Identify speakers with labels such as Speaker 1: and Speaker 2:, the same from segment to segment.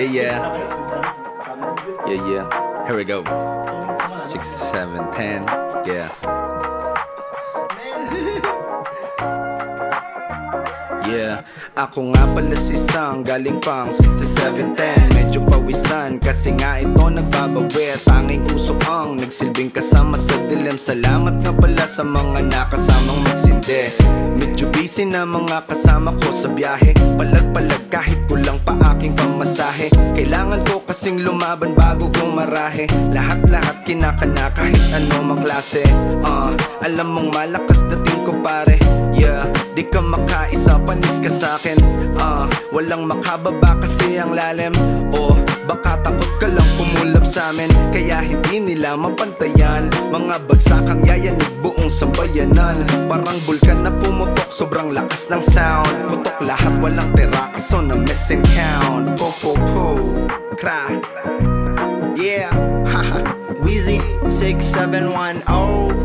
Speaker 1: Yeah, yeah. Yeah, yeah. Here we go. 6, 7, 10. Yeah. Yeah, ako nga pala si Sang, galing pang 6710. Medyo pawisan kasi nga ito nagbabawi. Tanging usok ang nagsilbing kasama sa dilim. Salamat nga pala sa mga nakasamang magsindi. Medyo busy na mga kasama ko sa biyahe. Palag-palag kahit kulang pa aking pamasahe. Kailangan ko kasing lumaban bago kong marahe. Lahat-lahat kinakana kahit ano mang klase. Alam mong malakas dating ko pare. Yeah, di ka makaisa, panis ka sa'kin. Walang makababa kasi ang lalim. Baka takot ka lang pumulap sa'min. Kaya hindi nila mapantayan. Mga bagsakang yayanig buong sambayanan. Parang bulkan na pumutok, sobrang lakas ng sound. Putok lahat, walang tira, kaso na missing count. Po po po, kra.
Speaker 2: Yeah, haha, Wheezy 6710,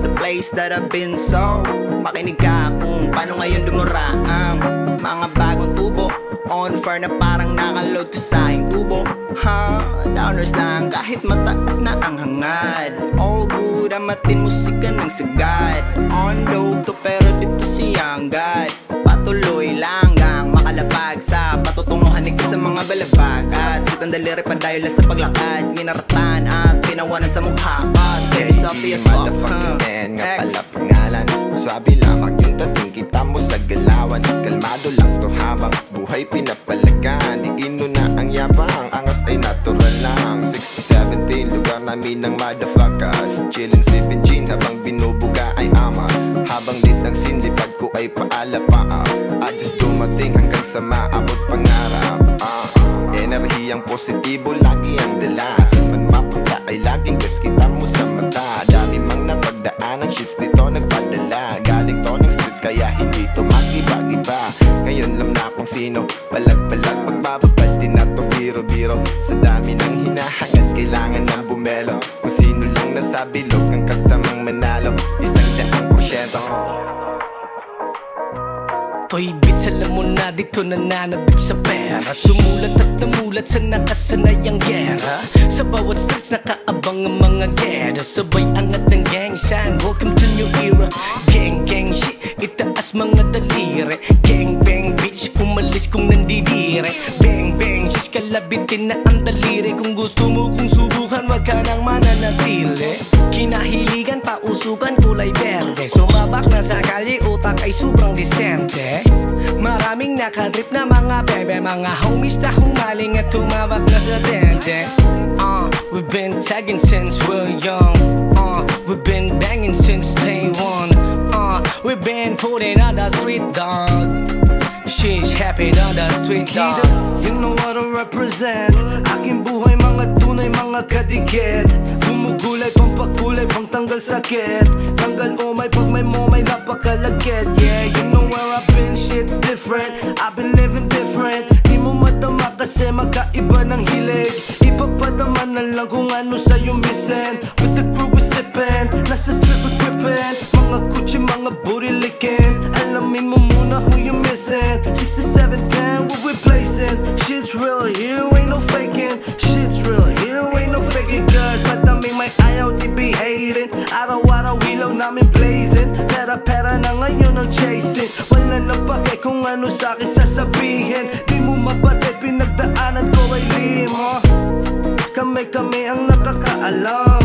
Speaker 2: the place that I've been so. Makinig ka kung paano ngayon dumura ang mga bagong tubo. On fire na parang nakaload ko sa aking tubo. Downers lang kahit mataas na ang hangad. All good, amatin musika ng sagad. On dope to pero dito si Young God. Patuloy lang gang makalapag sa patutunguhan ni sa mga balabag. At kitang daliri padayo lang sa paglakad. Ginaratan at pinawanan sa mukha. Stay salty as fuck.
Speaker 3: Motherfucking man, nga pala pangalan. Swabe lamang yung dating kita mo sa galawan. Kalmado lang to habang buhay pinapalagan. Di inuna ang yabang, angas ay natural lang. 60-17, lugar namin ng motherfuckers. Chillin' sippin' gin habang binubuga ay ama. Habang lit ang sinlipad ko ay paalapaa. Adjust dumating hanggang sa maabot pangarap. Enerhiyang positibo lagi ang dala. Saan man mapunta ay laging gas kita mo sa mata. Dami mang napagdaan ang shits dito nagpadala. Galing to ng streets kaya hindi to mag-iba-iba. Ngayon lam na kung sino, palag-palag magbababad din na to biro-biro. Sa dami ng hinahangad kailangan ng bumelo. Kung sino lang nasa bilog ang kasamang manalo. 100%.
Speaker 4: Toy bitch, alam mo na dito nananabik sa pera. Sumulat at namulat sa nakasanayang gera. Sa bawat streets nakaabang ang mga gera. Sabay angat ng gang sign, welcome to new era. Gang gang shit, itaas mga daliri. Gang bang bitch, umalis kung nandidire. Bang bang sis, kalabitin na ang daliri. Kung gusto mo kung subukan, wag ka nang mananatili. Kinahiligan, pausukan, kulay berde. Sumabak na sa kalye, utak ay sobrang disente. Maraming nakadrip na mga bebe. Mga homies na humaling at tumawag na sa dente. We've been tagging since we're young. We've been banging since day one. We've been fooling on the street, dog. She's happy on the street, dog.
Speaker 5: You know what I represent. Aking buhay mga tunay, mga kadikit. Gumugulay, pampakulay, pangtanggal sakit. Tanggal umay, pag may momay, napakalagkit. Yeah, you know where I've been, shit's different. I've been living different. Di mo madama kasi magkaiba ng hilig. Ipapadama na lang kung ano sa'yo missing. With the crew we're sippin', nasa street we're grippin'. Mga Gucci, mga booty lickin'. Alamin mo muna who you missing. 6710, we're replacing. Shit's real here, ain't no faking. Shit's real here, ain't no faking. Cause madaming may ayaw di be hating. Araw-araw ilaw namin blazing. Pera-pera na ngayon ang chasing. Wala na pake kung ano sa'kin sasabihin. Di mo mapatid, pinagdaanan ko ay limo. Kami-kami ang nakakaalam.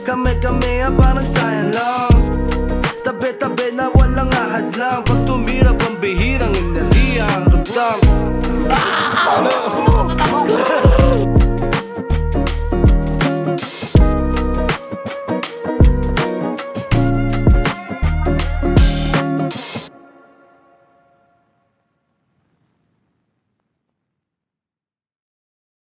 Speaker 5: Kami-kami ang parang sayang lang. Tabi-tabi na walang ahad lang. Pag tumira pambihirang enerhiya ang ramdam.